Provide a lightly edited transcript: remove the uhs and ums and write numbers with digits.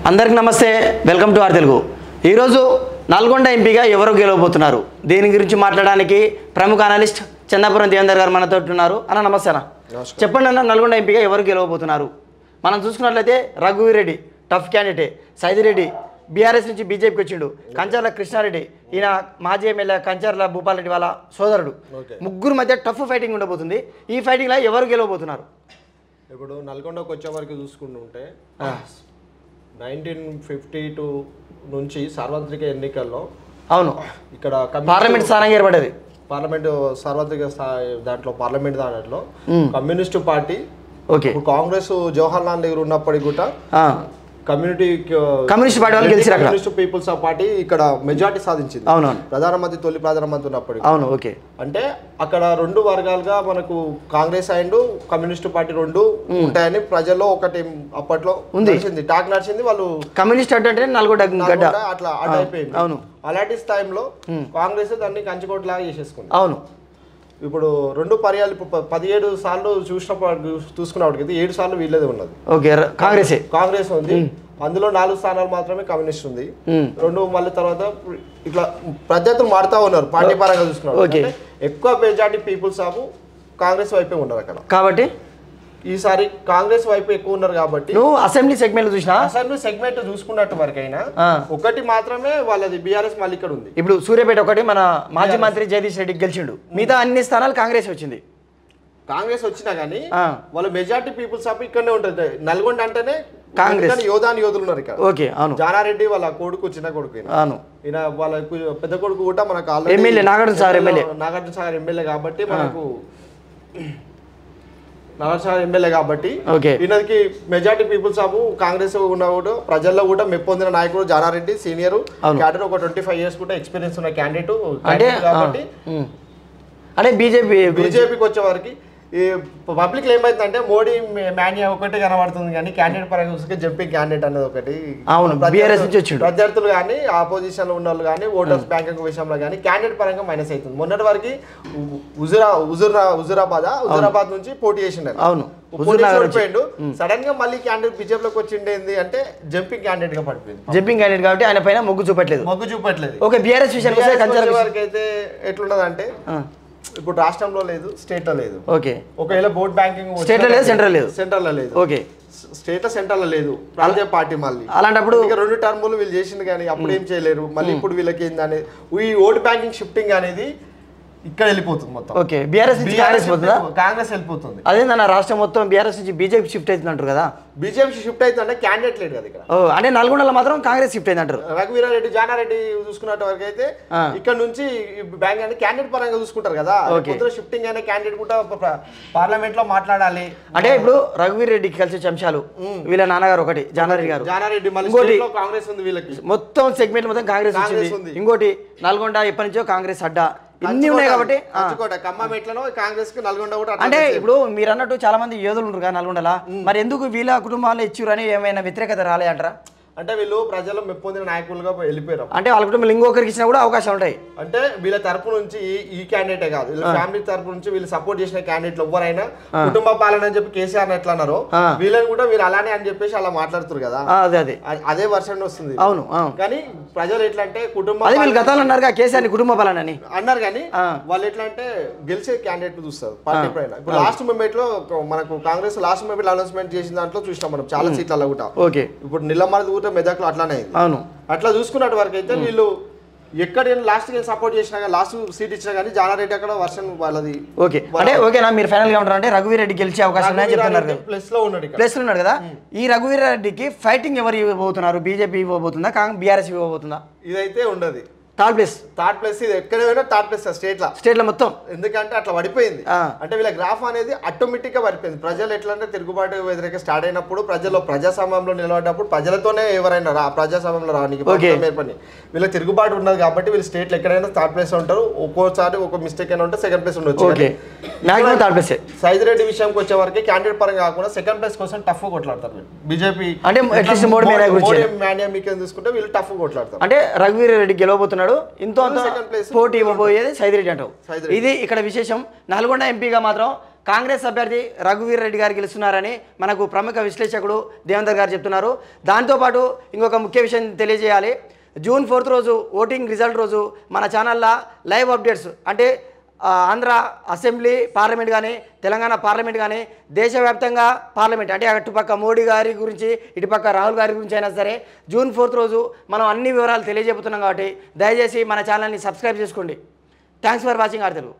అందరికీ నమస్తే, welcome to are Telugu. ఈరోజు నల్గొండ ఎంపీగా ఎవరు గెలవబోతున్నారు, దీని గురించి మాట్లాడడానికి ప్రముఖ అనలిస్ట్ చందాపురం దేవేందర్ గారు మనతో ఉన్నారు. అన్న నమస్తే అన్న, చెప్పండి అన్న, నల్గొండ ఎంపీగా ఎవరు గెలవబోతున్నారు? మనం చూసుకున్నట్లయితే రఘువీర్ Reddy tough candidate, Saidireddy BRS నుంచి బీజేపీకి వచ్చిండు, కంచర్ల కృష్ణారెడ్డి ఈయన మాజీ ఎమ్మెల్యే కంచర్ల భూపాలరెడ్డి వాళ్ళ సోదరుడు, ముగ్గురు మధ్య టఫ్ ఫైటింగ్ ఉండబోతుంది. ఈ ఫైటింగ్లో ఎవరు గెలవబోతున్నారు? ఇప్పుడు నల్గొండకు వచ్చే వరకు చూసుకుంటుంటే 1952 నుంచి సార్వత్రిక ఎన్నికల్లో అవును ఇక్కడ పార్లమెంట్ స్థానంగా ఏర్పడేది. పార్లమెంట్ సార్వత్రిక దాంట్లో పార్లమెంట్ దాంట్లో కమ్యూనిస్టు పార్టీ కాంగ్రెస్ జవహర్ లాల్ నెహ్రూ ఉన్నప్పటికీ కూడా కమ్యూనిస్ట్ పార్టీ వాళ్ళు గెలిచారు. కమ్యూనిస్ట్ పీపుల్స్ పార్టీ ఇక్కడ మెజార్టీ సాధించింది. అవును, తొలి ప్రధానమంత్రి ఉన్నప్పటికీ. అవును, ఓకే. అంటే అక్కడ రెండు వర్గాలుగా మనకు కాంగ్రెస్ అండ్ కమ్యూనిస్ట్ పార్టీ రెండు ఉంటాయని ప్రజల్లో ఒకటి అప్పట్లో నడిచింది, టాక్ నడిచింది. వాళ్ళు కమ్యూనిస్ట్ అంటే నల్గొండ అట్లా అయిపోయింది. అవును, అలాంటి టైంలో కాంగ్రెస్ దాన్ని కంచుకోట్లాగా చేసేసుకుంది. అవును, ఇప్పుడు రెండు పర్యాలు 17 సార్లు చూసుకున్నప్పటికీ 7 సార్లు వీళ్ళదే ఉన్నది. కాంగ్రెస్ ఉంది. అందులో 4 స్థానాలు మాత్రమే కమ్యూనిస్ట్ ఉంది. రెండు మళ్ళీ తర్వాత ఇట్లా ప్రత్యర్థులు మారుతా ఉన్నారు. పార్టీ పరంగా చూసుకున్నారు ఎక్కువ మెజార్టీ పీపుల్స్ కాంగ్రెస్ వైపే ఉన్నారు అక్కడ. కాబట్టి ఈసారి కాంగ్రెస్ వైపు ఎక్కువ ఉన్నారు కాబట్టి నువ్వు అసెంబ్లీ సెగ్మెంట్ చూసుకున్నట్టు వరకైనా ఒకటి మాత్రమే వాళ్ళది బీఆర్ఎస్ మళ్ళీ ఇక్కడ ఉంది. ఇప్పుడు సూర్యాపేట ఒకటి మన మాజీ మంత్రి జగదీష్ రెడ్డి గెలిచిండు, మిగతా అన్ని స్థానాలు కాంగ్రెస్ వచ్చింది. కాంగ్రెస్ వచ్చినా గానీ వాళ్ళ మెజార్టీ పీపుల్స్ ఇక్కడనే ఉంటుంది. నల్గొండ అంటేనే కాంగ్రెస్ యోధులు ఉన్నారు ఇక్కడ. ఓకే, అవును. జానారెడ్డి వాళ్ళ కొడుకు, చిన్న కొడుకు, అవును, ఈయన వాళ్ళ పెద్ద కొడుకు కూడా మనకు ఎమ్మెల్యే నాగార్జున సాగర్ ఎమ్మెల్యే కాబట్టి మనకు ఎమ్మెల్యే కాబట్టి ఈయనకి మెజార్టీ పీపుల్స్ కాంగ్రెస్ ఉన్న కూడా ప్రజల్లో కూడా మెప్పొందిన నాయకుడు జానారెడ్డి సీనియర్ క్యాడర్, ఒక 25 years కూడా ఎక్స్పీరియన్స్ ఉన్న క్యాండిడేట్ కాబట్టి. అంటే బీజేపీకి వచ్చే వరకు ఈ పబ్లిక్ లో ఏమైతుందంటే మోడీ మాన్యా ఒకటి కనబడుతుంది కానీ క్యాండిడేట్ పరంగా చూసుకుంటే జంపింగ్ క్యాండిడేట్ అనేది ఒకటి. ప్రత్యర్థులు కానీ ఆపోజిషన్ లో ఉన్న వాళ్ళు కానీ ఓటర్స్ బ్యాంకింగ్ విషయంలో కానీ క్యాండిడేట్ పరంగా మైనస్ అవుతుంది. మొన్నటి వరకు హుజురాబాద్ నుంచి పోటీ చేసిండు. ఓడిపోయిండు. సడన్ గా మళ్ళీ క్యాండిడేట్ బీజేపీలోకి వచ్చిండేంది అంటే జంపింగ్ క్యాండిడేట్ గా పడిపోయింది. జంపింగ్ క్యాండిడేట్ కాబట్టి ఆయన పైన మొగ్గు చూపట్లేదు. ఓకే, బీఆర్ఎస్ విషయానికి వరకు అయితే ఎట్లున్నది అంటే ఇప్పుడు రాష్ట్రంలో లేదు, స్టేట్ లో లేదు. ఓకే, ఒకవేళ బోర్డ్ బ్యాంకింగ్ స్టేట్ లో లేదు, సెంట్రల్ లో లేదు. ఓకే, స్టేట్ లో సెంట్రల్ లో లేదు. ప్రాంతీయ పార్టీ మళ్ళీ అలాంటప్పుడు 2 టర్ములు వీళ్ళు చేసింది కానీ అప్పుడు ఏం చేయలేరు. మళ్ళీ ఇప్పుడు వీళ్ళకి ఏందని ఈ ఓట్ బ్యాంకింగ్ షిఫ్టింగ్ అనేది ఇక్కడ వెళ్ళిపోతుంది మొత్తం. ఓకే, బీఆర్ఎస్ కాంగ్రెస్ వెళ్ళిపోతుంది. అదేందన్న రాష్ట్రం మొత్తం బీఆర్ఎస్ నుంచి బీజేపీ షిఫ్ట్ అవుతుంది అంటారు కదా. బీజేపీ షిఫ్ట్ అవుతుంది అంటే క్యాండిడేట్ లేదు కదా ఇక్కడ. అంటే నల్గొండలో మాత్రం కాంగ్రెస్ షిఫ్ట్ అయింది అంటారు. రఘువీరారెడ్డి, జానారెడ్డి చూసుకున్నట్టు వరకు అయితే ఇక్కడ నుంచి బ్యాంక్ అంటే క్యాండిడేట్ పరంగా చూసుకుంటారు కదా. షిఫ్టింగ్ అయిన క్యాండిడేట్ కూడా పార్లమెంట్ లో మాట్లాడాలి. అంటే ఇప్పుడు రఘువీర్ రెడ్డికి కలిసి అంశాలు వీళ్ళ నాన్నగారు ఒకటి, జానారెడ్డి మళ్ళీ కాంగ్రెస్ ఉంది. వీళ్ళకి మొత్తం సెగ్మెంట్ మొత్తం కాంగ్రెస్ ఉంది. ఇంకోటి నల్గొండ ఎప్పటి నుంచో కాంగ్రెస్ అడ్డా ఇన్ని ఉన్నాయి కాబట్టి అంటే ఇప్పుడు మీరు అన్నట్టు చాలా మంది యోధులు ఉంటారు కదా నల్గొండలా, మరి ఎందుకు వీళ్ళ కుటుంబాలను ఇచ్చారు అని ఏమైనా వ్యతిరేకత రాలే అంటారా? అంటే వీళ్ళు ప్రజలు మెప్పొందిన నాయకులుగా వెళ్ళిపోయారు. అంటే వాళ్ళ కుటుంబం ఇంకొకరికి ఇచ్చినా కూడా అవకాశం ఉంటాయి. అంటే వీళ్ళ తరపు నుంచి ఈ క్యాండిడేటే కాదు, వీళ్ళ ఫ్యామిలీ తరపు నుంచి వీళ్ళు సపోర్ట్ చేసిన క్యాండిడేట్లు ఎవరైనా కుటుంబ పాలన అని చెప్పి కేసీఆర్ ఎట్లా అన్నారో వీళ్ళని కూడా వీళ్ళు అలానే అని చెప్పేసి అలా మాట్లాడుతారు కదా. అదే వర్షన్ వస్తుంది. అవును, కానీ ప్రజలు ఎట్లా అంటే కుటుంబం గతంలో అన్నారు కేసీఆర్ కుటుంబ పాలన అని అన్నారు, కానీ వాళ్ళు ఎట్లా అంటే గెలిచే క్యాండిడేట్ చూస్తారు పార్టీ పైన. ఇప్పుడు లాస్ట్ మూమెంట్ లో మనకు కాంగ్రెస్ లాస్ట్ మూమెంట్ అనౌన్స్మెంట్ చేసిన దాంట్లో చూసినాం మనం చాలా సీట్లలో కూడా. ఇప్పుడు నిలమరది మెదక్లో అట్లానే అయింది. అవును, అట్లా చూసుకున్నట్టు వరకు అయితే వీళ్ళు ఎక్కడ లాస్ట్ సపోర్ట్ చేసినా కానీ లాస్ట్ సీట్ ఇచ్చినా కానీ జానారెడ్డి అక్కడ వర్షన్ వాళ్ళది. ఓకే, అంటే ఓకేనా మీరు ఫైనల్ గా ఉంటారు అంటే రఘువీర్ రెడ్డి గెలిచే అవకాశం ప్లస్ లో ఉన్నాడు కదా. ఈ రఘువీర్ రెడ్డికి ఫైటింగ్ ఎవరు ఇవ్వబోతున్నారు? బీజేపీ ఇవ్వబోతుందా, బీఆర్ఎస్ ఇవ్వబోతుందా? ఇదైతే ఉండదు. థర్డ్ ప్లేస్ ఇది ఎక్కడైనా థర్డ్ ప్లేస్ స్టేట్ లో మొత్తం. ఎందుకంటే అట్లా పడిపోయింది. అంటే వీళ్ళ గ్రాఫ్ అనేది ఆటోమేటిక్ గా పడిపోయింది. ప్రజలు ఎట్లా అంటే తిరుగుబాటు వ్యతిరేక స్టార్ట్ అయినప్పుడు ప్రజల్లో ప్రజాస్వామ్యంలో నిలబడ్డప్పుడు ప్రజలతోనే ఎవరైనా ప్రజాస్వామ్యంలో రానికి ఏర్పడి వీళ్ళకి తిరుగుబాటు ఉన్నది కాబట్టి వీళ్ళు స్టేట్ లో ఎక్కడైనా థర్డ్ ప్లేస్ ఉంటారు. ఒక్కోసారి ఒక మిస్టేక్ అయినా ఉంటే సెకండ్ ప్లేస్ ఉండొచ్చు. సైదిరెడ్డి విషయంకి వచ్చే వరకు క్యాండిడేట్ పరంగా కాకుండా సెకండ్ ప్లేస్ కోసం టఫ్ కొట్లాడతారు బీజేపీ. అంటే మోడీ మాన్యా మీకు తీసుకుంటే వీళ్ళు టఫ్ కొట్లాడతారు. అంటే రఘువీర్ రెడ్డి గెలవబోతున్నాడు, ఇంతో పోటీ ఇవ్వబోయేది సైదిరెడ్డి అంటావు. ఇది ఇక్కడ విశేషం. నల్గొండ ఎంపీగా మాత్రం కాంగ్రెస్ అభ్యర్థి రఘువీర్ రెడ్డి గారు గెలుస్తున్నారని మనకు ప్రముఖ విశ్లేషకుడు దేవేందర్ గారు చెప్తున్నారు. దాంతోపాటు ఇంకొక ముఖ్య విషయం తెలియజేయాలి. జూన్ 4th రోజు ఓటింగ్ రిజల్ట్ రోజు మన ఛానల్లో లైవ్ అప్డేట్స్ అంటే ఆంధ్ర అసెంబ్లీ పార్లమెంట్ కానీ తెలంగాణ పార్లమెంట్ కానీ దేశవ్యాప్తంగా పార్లమెంట్ అంటే అటుపక్క మోడీ గారి గురించి ఇటుపక్క రాహుల్ గారి గురించి అయినా సరే జూన్ 4th రోజు మనం అన్ని వివరాలు తెలియజేస్తున్నాం. కాబట్టి దయచేసి మన ఛానల్ని సబ్స్క్రైబ్ చేసుకోండి. Thanks for watching R Telugu.